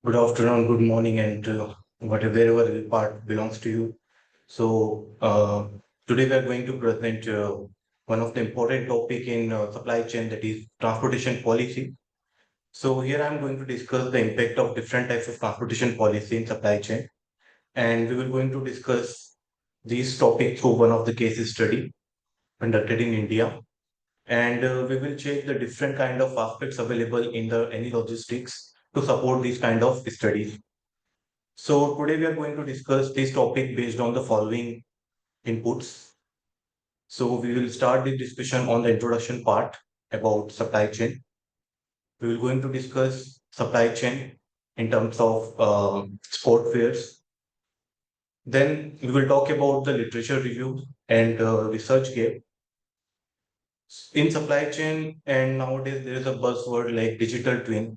Good afternoon, good morning, and whatever wherever part belongs to you. Today we are going to present one of the important topic in supply chain, that is transportation policy. So here I am going to discuss the impact of different types of transportation policy in supply chain, and we will going to discuss these topics through one of the case study conducted in India, and we will check the different kind of aspects available in the any logistics to support these kind of studies. So today we are going to discuss this topic based on the following inputs. So we will start the discussion on the introduction part about supply chain. We will going to discuss supply chain in terms of sport fairs. Then we will talk about the literature review and research gap in supply chain. And nowadays there is a buzzword like digital twin.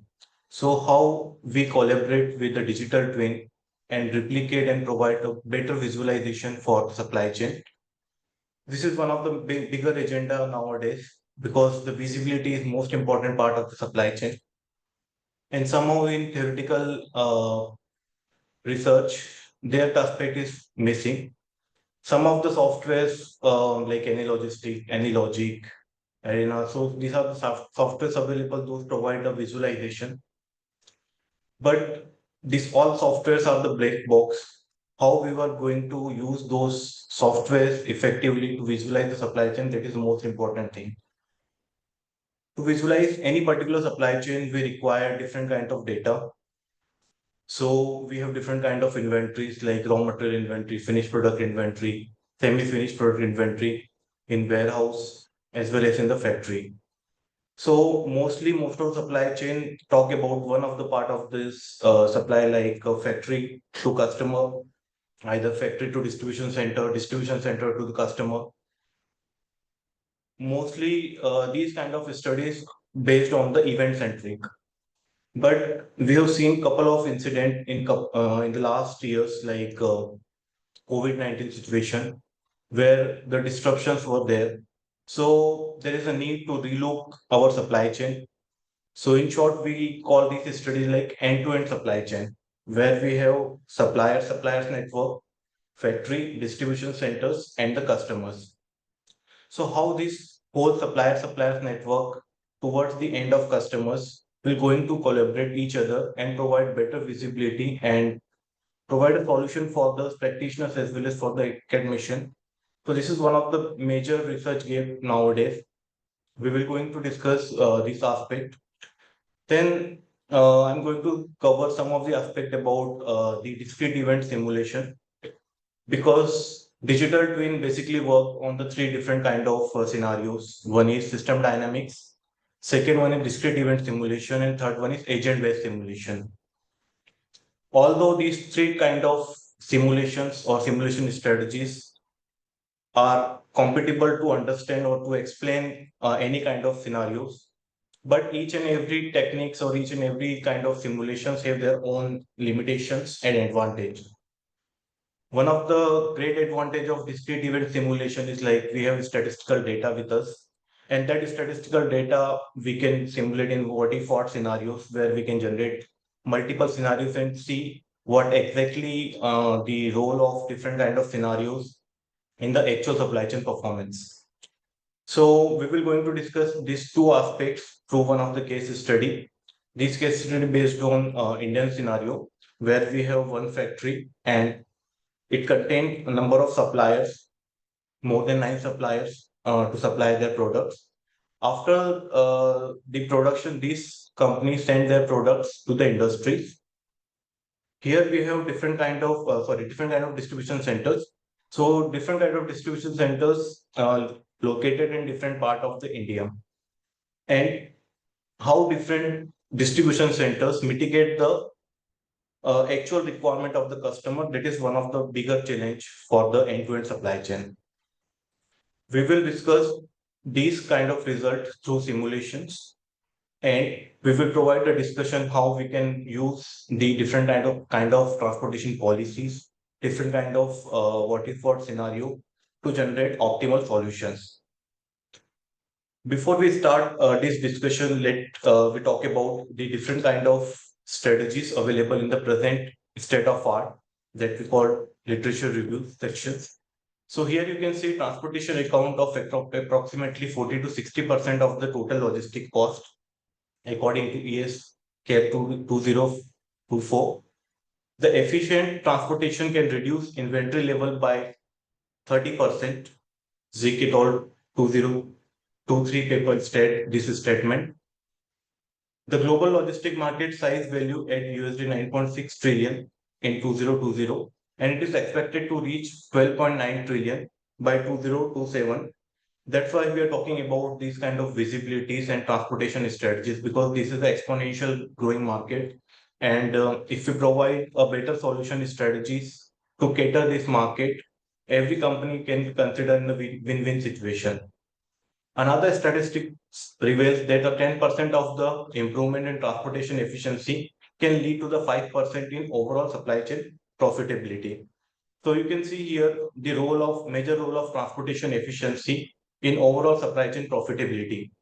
So how we collaborate with the digital twin and replicate and provide a better visualization for the supply chain. This is one of the bigger agenda nowadays because the visibility is most important part of the supply chain. And somehow in theoretical research, their aspect is missing. Some of the softwares like anyLogistix, anyLogic, and so these are the softwares available. Those provide a visualization, but these all softwares are the black box. How we were going to use those softwares effectively to visualize the supply chain, that is the most important thing. To visualize any particular supply chain, we require different kind of data. So we have different kind of inventories like raw material inventory, finished product inventory, semi-finished product inventory in warehouse as well as in the factory. So mostly most of supply chain talk about one of the part of this supply like factory to customer, either factory to distribution center to the customer. Mostly these kind of studies based on the event centric. But we have seen couple of incident in the last years, like COVID-19 situation, where the disruptions were there. So there is a need to relook our supply chain. So in short, we call these studies like end-to-end supply chain, where we have suppliers network, factory, distribution centers, and the customers. So how this whole suppliers network towards the end of customers will going to collaborate each other and provide better visibility and provide a solution for the practitioners as well as for the academician. So this is one of the major research gap nowadays. We will going to discuss this aspect. Then I'm going to cover some of the aspect about the discrete event simulation, because digital twin basically work on the three different kind of scenarios. One is system dynamics, second one is discrete event simulation, and third one is agent based simulation. Although these three kind of simulations or simulation strategies are compatible to understand or to explain any kind of scenarios, but each and every techniques or each and every kind of simulations have their own limitations and advantage. One of the great advantage of discrete event simulation is like we have statistical data with us, and that statistical data we can simulate in what if what scenarios, where we can generate multiple scenarios and see what exactly the role of different kind of scenarios in the actual supply chain performance. So we will going to discuss these two aspects through one of the case study. This case study based on Indian scenario, where we have one factory and it contained a number of suppliers, more than nine suppliers to supply their products. After the production, these companies send their products to the industries. Here we have different kind of distribution centers. So different kind of distribution centers located in different part of the India, and how different distribution centers mitigate the actual requirement of the customer. That is one of the bigger challenge for the end-to-end supply chain. We will discuss these kind of results through simulations, and we will provide a discussion how we can use the different kind of transportation policies, different kind of what if what scenario to generate optimal solutions. Before we start this discussion, let we talk about the different kind of strategies available in the present state of art that we call literature review sections. So here you can see transportation account of approximately 40 to 60% of the total logistic cost according to ES CARE 2024. The efficient transportation can reduce inventory level by 30%. Zik et al. 2023 paper state this statement. The global logistic market size value at USD 9.6 trillion in 2020, and it is expected to reach 12.9 trillion by 2027. That's why we are talking about these kind of visibilities and transportation strategies, because this is an exponential growing market. And if we provide a better solution strategies to cater this market, every company can consider in a win-win situation. Another statistic reveals that the 10% of the improvement in transportation efficiency can lead to the 5% in overall supply chain profitability. So you can see here the major role of transportation efficiency in overall supply chain profitability.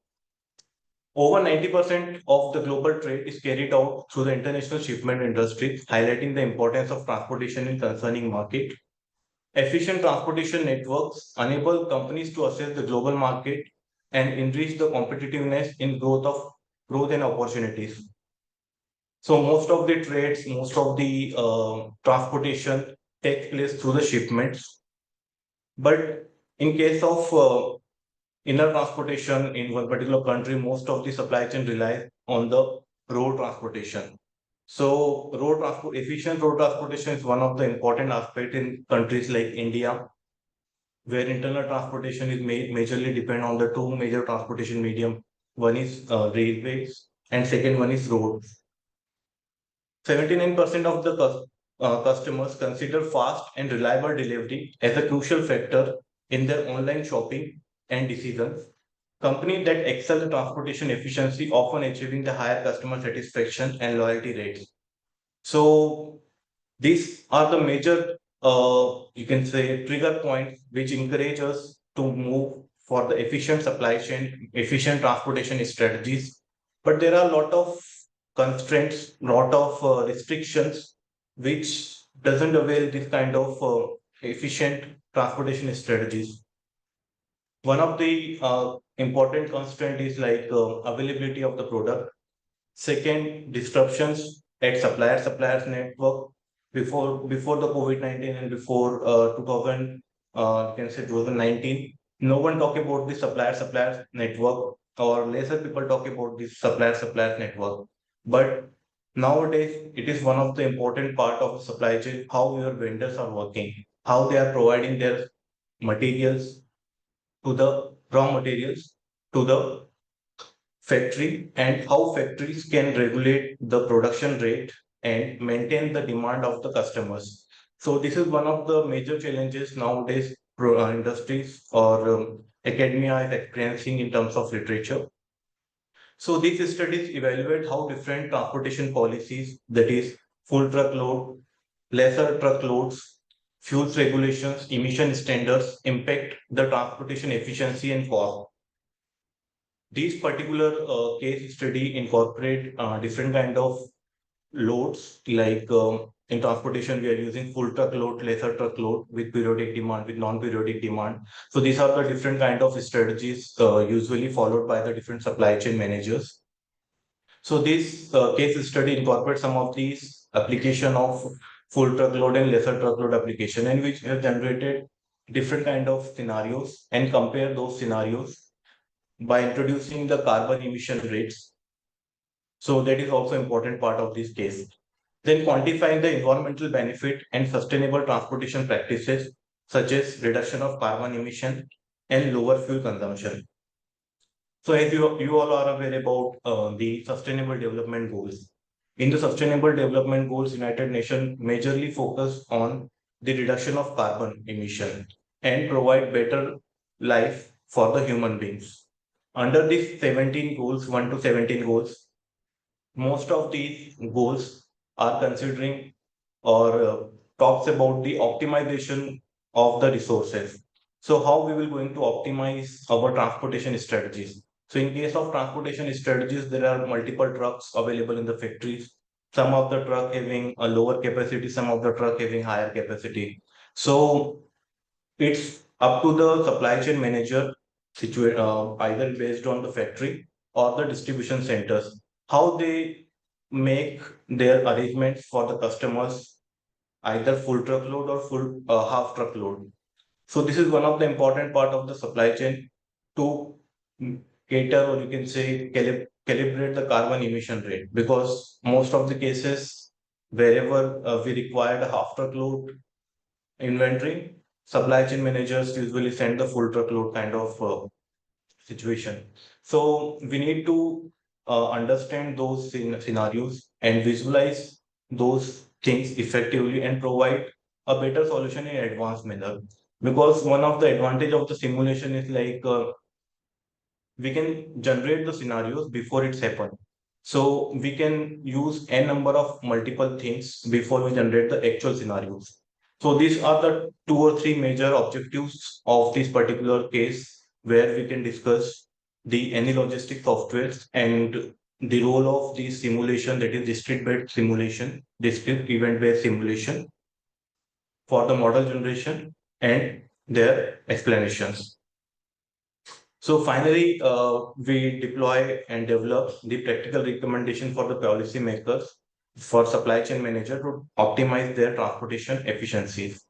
Over 90% of the global trade is carried out through the international shipment industry, highlighting the importance of transportation in concerning market. Efficient transportation networks enable companies to access the global market and enrich the competitiveness in growth and opportunities. So most of the trades, most of the transportation takes place through the shipments. But in case of inner transportation in one particular country, most of the supply chain relies on the road transportation. So efficient road transportation is one of the important aspects in countries like India, where internal transportation is majorly depend on the two major transportation medium. One is railways and second one is roads. 79% of the customers consider fast and reliable delivery as a crucial factor in their online shopping and decisions. Companies that excel in transportation efficiency often achieving the higher customer satisfaction and loyalty rates. So these are the major, you can say, trigger points which encourage us to move for the efficient supply chain, efficient transportation strategies. But there are a lot of constraints, lot of restrictions, which doesn't avail this kind of efficient transportation strategies. One of the important constraint is like availability of the product. Second, disruptions at suppliers network. Before the COVID-19 and before 2000, you can say 2019, no one talk about the suppliers network, or lesser people talk about this suppliers network. But nowadays, it is one of the important part of the supply chain, how your vendors are working, how they are providing their materials to the raw materials to the factory, and how factories can regulate the production rate and maintain the demand of the customers. So this is one of the major challenges nowadays industries or academia is experiencing in terms of literature. So these studies evaluate how different transportation policies, that is full truckload, lesser truckloads, fuels regulations, emission standards impact the transportation efficiency and cost. These particular case study incorporate different kind of loads, like in transportation we are using full truckload, lesser truckload, with periodic demand, with non-periodic demand. So these are the different kind of strategies usually followed by the different supply chain managers. So this case study incorporates some of these application of full truckload and lesser truckload application, and which have generated different kind of scenarios and compare those scenarios by introducing the carbon emission rates. So that is also important part of this case. Then quantifying the environmental benefit and sustainable transportation practices, such as reduction of carbon emission and lower fuel consumption. So as you all are aware about the sustainable development goals. In the sustainable development goals, United Nations majorly focus on the reduction of carbon emission and provide better life for the human beings. Under these 17 goals, 1 to 17 goals, most of these goals are considering or talks about the optimization of the resources. So how we will going to optimize our transportation strategies. So in case of transportation strategies, there are multiple trucks available in the factories. some of the truck having a lower capacity, some of the truck having higher capacity. So it's up to the supply chain manager, either based on the factory or the distribution centers, how they make their arrangements for the customers, either full truckload or full half truckload. So this is one of the important part of the supply chain to cater, or you can say calibrate the carbon emission rate, because most of the cases wherever we require a half truckload inventory, supply chain managers usually send the full truckload kind of situation. So we need to understand those scenarios and visualize those things effectively and provide a better solution in advanced manner. Because one of the advantage of the simulation is like we can generate the scenarios before it's happened. So we can use a number of multiple things before we generate the actual scenarios. So these are the two or three major objectives of this particular case where we can discuss the anyLogistix softwares and the role of the simulation, that is district-based simulation, district event-based simulation for the model generation and their explanations. So finally, we deploy and develop the practical recommendation for the policymakers for supply chain manager to optimize their transportation efficiencies.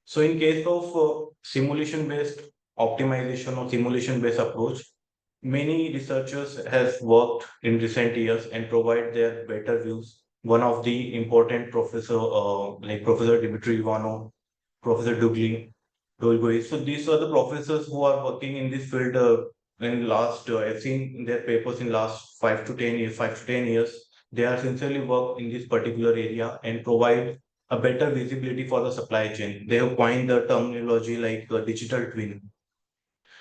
So in case of simulation-based optimization or simulation-based approach, many researchers has worked in recent years and provide their better views. One of the important professor, like Professor Dimitri Ivano, Professor Dolgoy. So these are the professors who are working in this field in last. I've seen in their papers in last 5 to 10 years. 5 to 10 years, they are sincerely work in this particular area and provide a better visibility for the supply chain. They have coined the terminology like digital twin.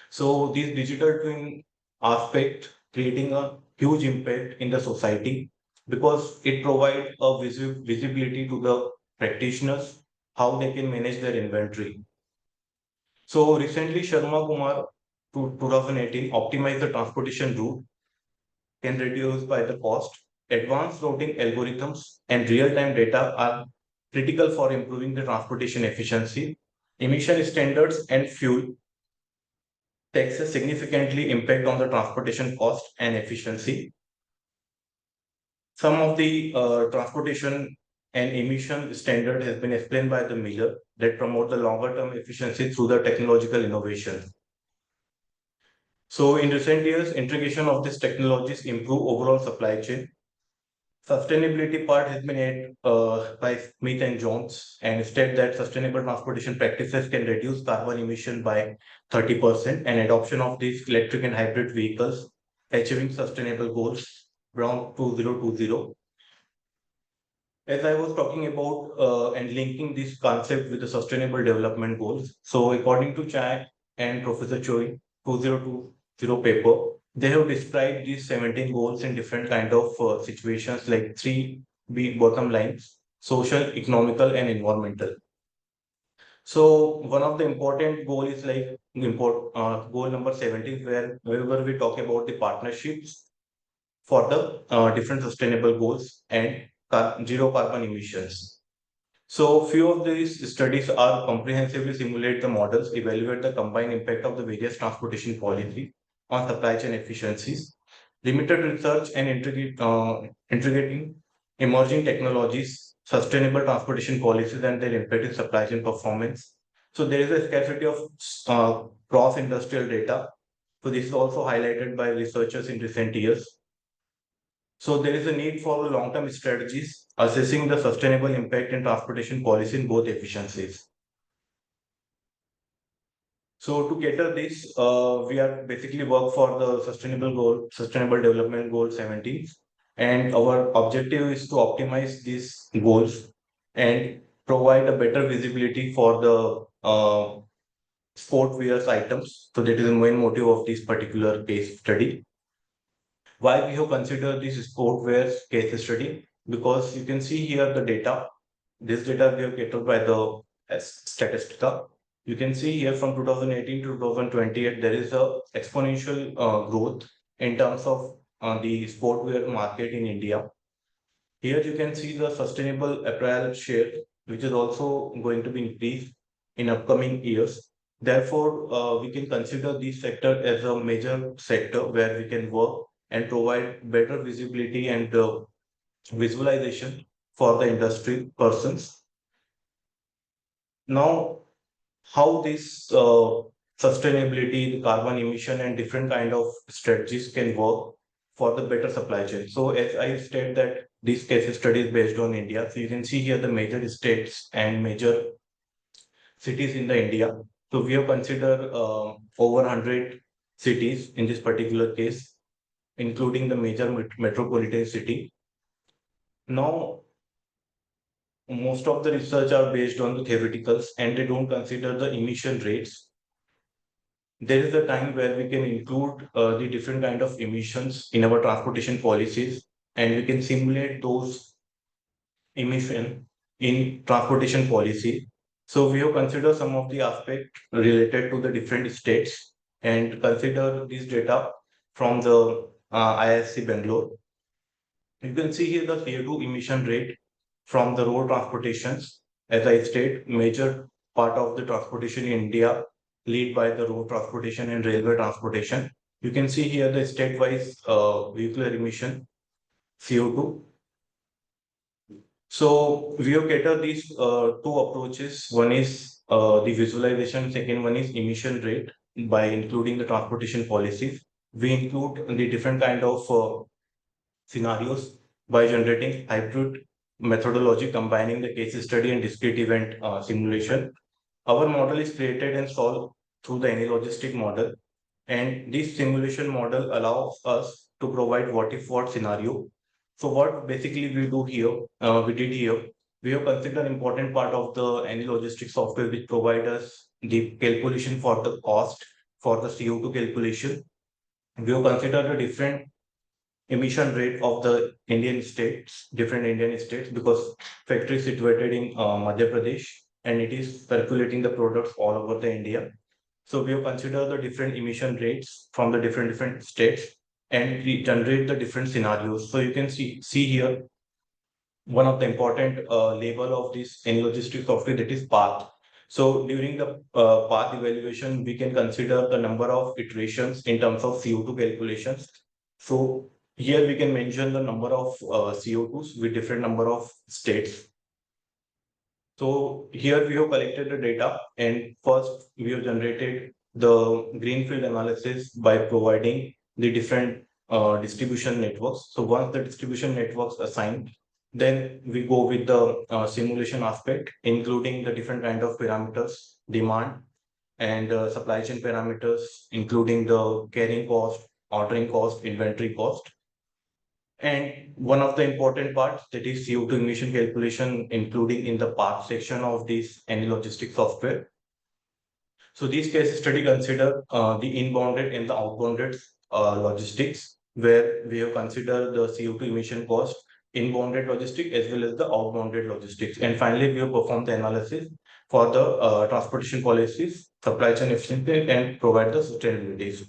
So this digital twin aspect creating a huge impact in the society because it provides a visibility to the practitioners how they can manage their inventory. So recently, Sharma Kumar, 2018, optimized the transportation route, can reduce by the cost. Advanced routing algorithms and real-time data are critical for improving the transportation efficiency. Emission standards and fuel taxes significantly impact on the transportation cost and efficiency. Some of the transportation and emission standard has been explained by the Miller that promote the longer term efficiency through the technological innovation. So in recent years, integration of these technologies improve overall supply chain. Sustainability part has been made by Smith and Jones and state that sustainable transportation practices can reduce carbon emission by 30% and adoption of these electric and hybrid vehicles, achieving sustainable goals around 2020. As I was talking about and linking this concept with the sustainable development goals. So according to Chai and Professor Choi, 2020 paper, they have described these 17 goals in different kind of situations like three big bottom lines, social, economical, and environmental. So one of the important goal is like goal number 17, where wherever we talk about the partnerships for the different sustainable goals and zero carbon emissions. So few of these studies are comprehensively simulate the models, evaluate the combined impact of the various transportation policy on supply chain efficiencies, limited research and integrating emerging technologies, sustainable transportation policies and their impact in supply chain performance. So there is a scarcity of cross-industrial data. So this is also highlighted by researchers in recent years. So there is a need for long-term strategies assessing the sustainable impact in transportation policy in both efficiencies. So to cater this, we are basically work for the sustainable development goal 17, and our objective is to optimize these goals and provide a better visibility for the sport wears items. So that is the main motive of this particular case study. Why we have considered this sportwear case study? Because you can see here the data. This data we have gathered by the Statistica. You can see here from 2018 to 2028, there is a exponential growth in terms of the sportwear market in India. Here you can see the sustainable apparel share, which is also going to be increased in upcoming years. Therefore, we can consider this sector as a major sector where we can work and provide better visibility and visualization for the industry persons. Now, how this sustainability, the carbon emission, and different kind of strategies can work for the better supply chain. So, as I said that this case study is based on India. So you can see here the major states and major cities in the India. So we have considered over 100 cities in this particular case, including the major metropolitan city. Now, most of the research are based on the theoreticals and they don't consider the emission rates. There is a time where we can include the different kind of emissions in our transportation policies and we can simulate those emission in transportation policy. So we have considered some of the aspects related to the different states and consider this data from the ISC Bangalore. You can see here the CO2 emission rate from the road transportations. As I state, major part of the transportation in India lead by the road transportation and railway transportation. You can see here the state-wise vehicular emission CO2. So we have catered these two approaches. One is the visualization, second one is emission rate by including the transportation policies. We include the different kind of scenarios by generating hybrid methodology combining the case study and discrete event simulation. Our model is created and solved through the anyLogistix model. And this simulation model allows us to provide what if what scenario. So what basically we did here, we have considered important part of the anyLogistix software which provide us the calculation for the cost for the CO2 calculation. We have considered the different emission rate of the Indian states, different Indian states, because factory is situated in Madhya Pradesh and it is circulating the products all over the India. So we have considered the different emission rates from the different states and we generate the different scenarios. So you can see here one of the important label of this anyLogistix software, that is path. So during the path evaluation, we can consider the number of iterations in terms of CO2 calculations. So here we can mention the number of CO2s with different number of states. So here we have collected the data and first we have generated the greenfield analysis by providing the different distribution networks. So once the distribution networks assigned, then we go with the simulation aspect, including the different kind of parameters, demand and supply chain parameters, including the carrying cost, ordering cost, inventory cost. And one of the important parts, that is CO2 emission calculation, including in the path section of this anyLogistix software. So these case study consider the inbounded and the outbounded logistics, where we have considered the CO2 emission cost, inbounded logistics as well as the outbounded logistics. And finally, we have performed the analysis for the transportation policies, supply chain efficiency, and provide the sustainability.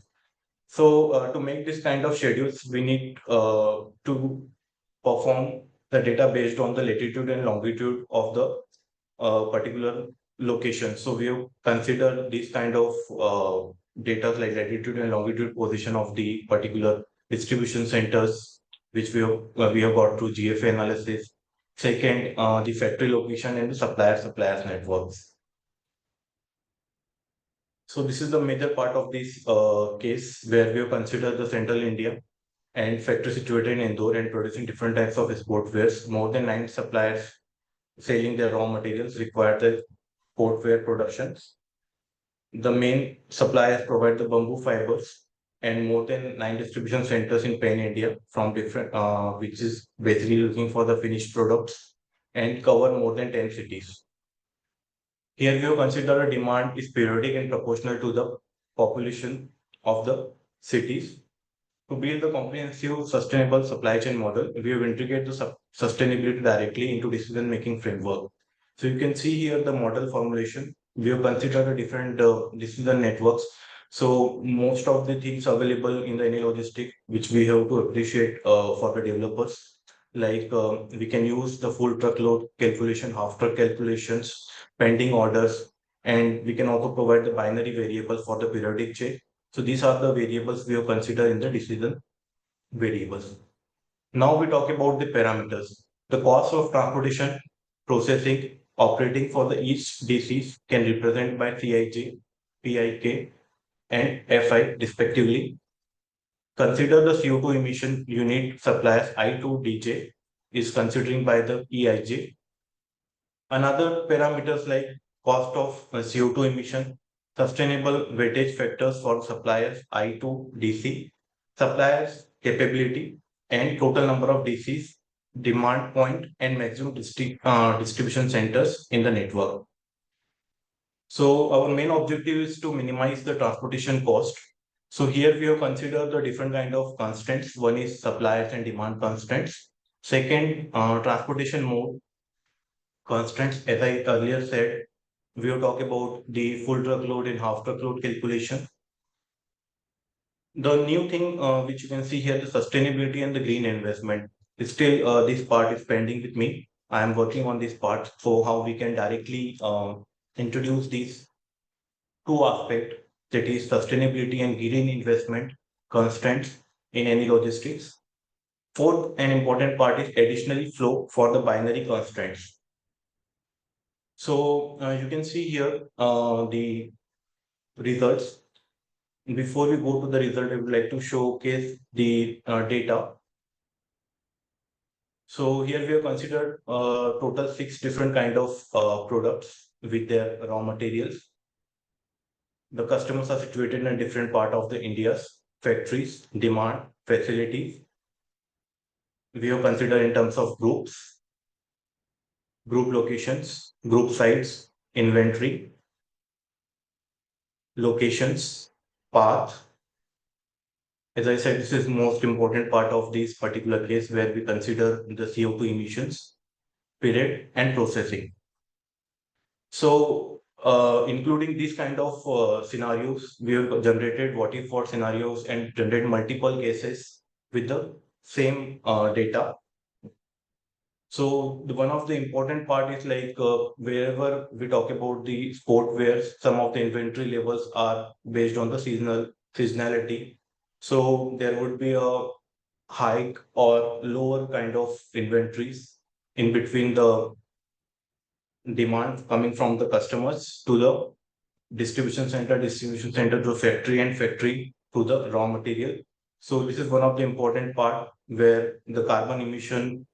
So to make this kind of schedules, we need to perform the data based on the latitude and longitude of the particular location. So we have considered this kind of data like latitude and longitude position of the particular distribution centers, which we have got through GFA analysis. Second, the factory location and the suppliers networks. So this is the major part of this case where we have considered the central India and factory situated in Indore and producing different types of sportswears. More than 9 suppliers selling their raw materials require the sportswear productions. The main suppliers provide the bamboo fibers and more than 9 distribution centers in pan India from different, which is basically looking for the finished products and cover more than 10 cities. Here we have considered a demand is periodic and proportional to the population of the cities. To build a comprehensive, sustainable supply chain model, we have integrated the sustainability directly into decision-making framework. So you can see here the model formulation. We have considered the different decision networks. So most of the things available in the anyLogistix, which we have to appreciate for the developers. Like we can use the full truckload calculation, half truck calculations, pending orders, and we can also provide the binary variable for the periodic check. So these are the variables we have considered in the decision variables. Now we talk about the parameters. The cost of transportation, processing, operating for the each DCs can represent by CIJ, PIK, and FI respectively. Consider the CO2 emission unit suppliers I2DJ is considering by the EIJ. Another parameters like cost of CO2 emission, sustainable weightage factors for suppliers I2DC, suppliers capability and total number of DCs, demand point and maximum distribution centers in the network. So our main objective is to minimize the transportation cost. So here we have considered the different kind of constraints. One is suppliers and demand constraints. Second, transportation mode constraints. As I earlier said, we have talked about the full truckload and half truckload calculation. The new thing which you can see here, the sustainability and the green investment. Still, this part is pending with me. I am working on this part. So how we can directly introduce these two aspects, that is sustainability and green investment constraints in any logistics. Fourth and important part is additionally flow for the binary constraints. So you can see here the results. Before we go to the result, I would like to showcase the data. So here we have considered total 6 different kind of products with their raw materials. The customers are situated in a different part of the India's factories, demand, facilities. We have considered in terms of groups, group locations, group sites, inventory, locations, path. As I said, this is most important part of this particular case where we consider the CO2 emissions, period, and processing. So, including these kind of scenarios, we have generated what if for scenarios and generate multiple cases with the same data. So one of the important part is like wherever we talk about the sport wear, some of the inventory levels are based on the seasonality. So there would be a hike or lower kind of inventories in between the demand coming from the customers to the distribution center to factory, and factory to the raw material. So this is one of the important part where the carbon emission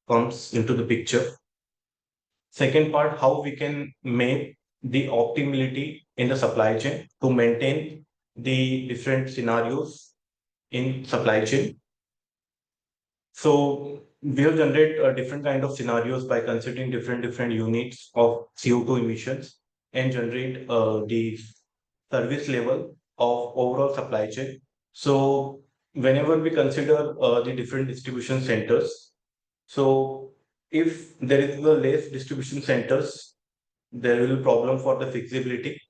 comes into the picture. Second part, how we can make the optimality in the supply chain to maintain the different scenarios in supply chain. So we have generate different kind of scenarios by considering different units of CO2 emissions and generate the service level of overall supply chain. So whenever we consider the different distribution centers, so if there is a less distribution centers, there will be problem for the feasibility,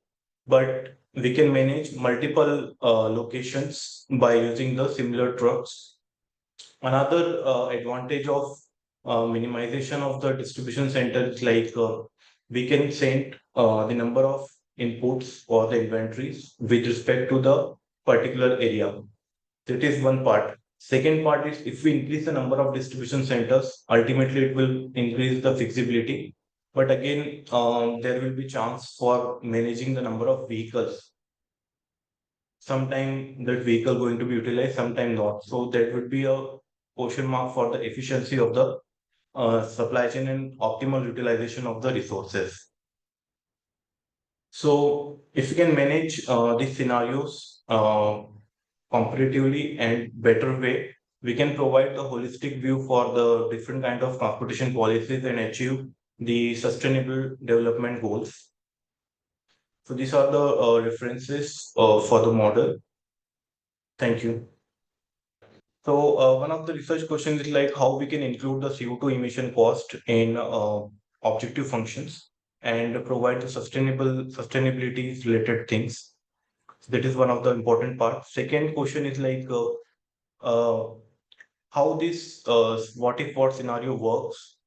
but we can manage multiple locations by using the similar trucks. Another advantage of minimization of the distribution center is like we can send the number of inputs or the inventories with respect to the particular area. That is one part. Second part is if we increase the number of distribution centers, ultimately it will increase the feasibility. But again, there will be chance for managing the number of vehicles. Sometime that vehicle going to be utilized, sometime not. So that would be a question mark for the efficiency of the supply chain and optimal utilization of the resources. So if you can manage these scenarios comparatively and better way, we can provide the holistic view for the different kind of transportation policies and achieve the sustainable development goals. So these are the references for the model. Thank you. So one of the research questions is like how we can include the CO2 emission cost in objective functions and provide the sustainability related things. That is one of the important parts. Second question is like uh, how this what scenario works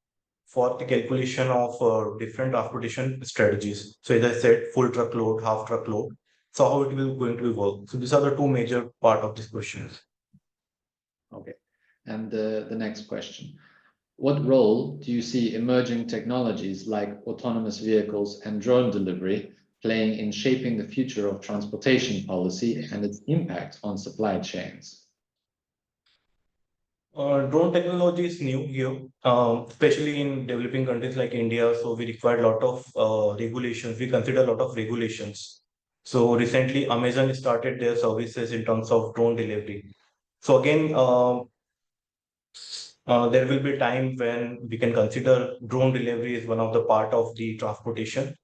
for the calculation of different transportation strategies. So as I said, full truckload, half truckload. So how it will going to be work. So these are the two major part of this question. Okay. And the next question. What role do you see emerging technologies like autonomous vehicles and drone delivery playing in shaping the future of transportation policy and its impact on supply chains? Drone technology is new here, especially in developing countries like India. So we require a lot of regulations. We consider a lot of regulations. So recently, Amazon started their services in terms of drone delivery. So again, there will be time when we can consider drone delivery as one of the part of the transportation.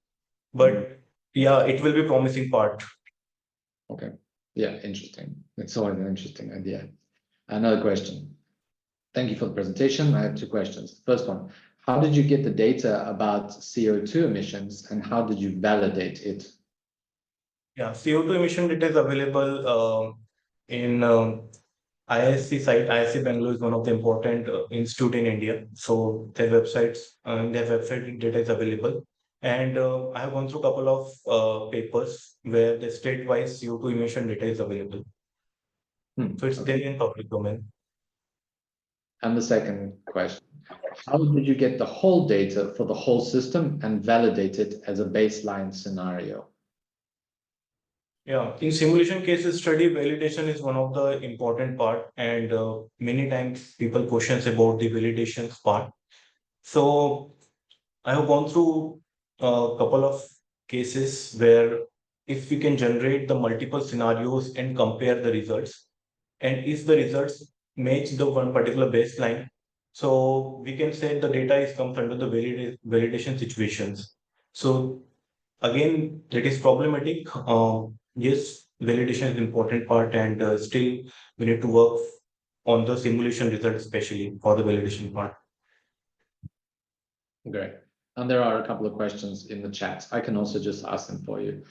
But yeah, it will be promising part. Okay. Yeah, interesting. It's always an interesting idea. Another question. Thank you for the presentation. I have two questions. First one, how did you get the data about CO2 emissions and how did you validate it? Yeah, CO2 emission data is available in ISC site. ISC Bangalore is one of the important institute in India. So their website data is available. And I have gone through a couple of papers where the state-wise CO2 emission data is available. So it's there in public domain. And the second question, how did you get the whole data for the whole system and validate it as a baseline scenario? Yeah, in simulation cases study, validation is one of the important part, and many times people questions about the validations part. So I have gone through a couple of cases where if we can generate the multiple scenarios and compare the results, and if the results match the one particular baseline, so we can say the data is comes under the validation situations. So again, that is problematic. Yes, validation is important part, and still we need to work on the simulation result, especially for the validation part. Great. And there are a couple of questions in the chat. I can also just ask them for you.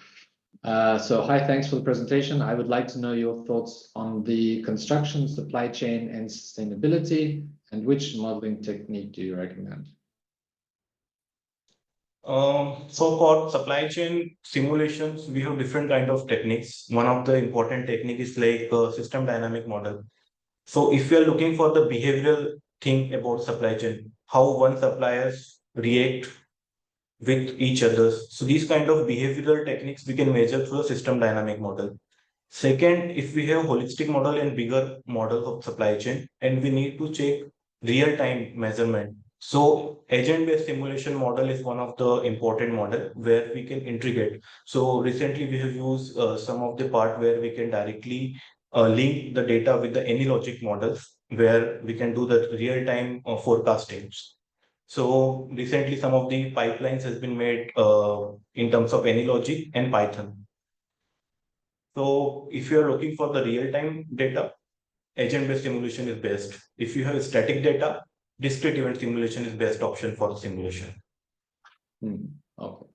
So hi, thanks for the presentation. I would like to know your thoughts on the construction, supply chain and sustainability, and which modeling technique do you recommend? So for supply chain simulations, we have different kind of techniques. One of the important technique is like system dynamic model. So if you are looking for the behavioral thing about supply chain, how one suppliers react with each others. So these kind of behavioral techniques we can measure through a system dynamic model. Second, if we have holistic model and bigger model of supply chain, and we need to check real-time measurement. So agent-based simulation model is one of the important model where we can integrate. So recently we have used some of the part where we can directly link the data with the anyLogistix models where we can do the real-time forecasting. So recently some of the pipelines has been made in terms of anyLogistix and Python. So if you are looking for the real-time data, agent-based simulation is best. If you have static data, discrete event simulation is best option for the simulation. Okay,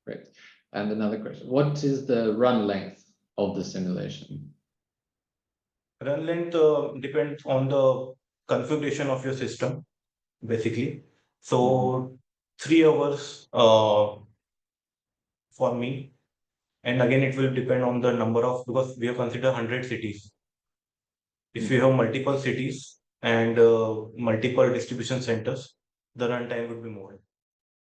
great. And another question, what is the run length of the simulation? Run length depends on the configuration of your system, basically. So 3 hours for me. And again, it will depend on the number of, because we have considered 100 cities. If you have multiple cities and multiple distribution centers, the runtime would be more.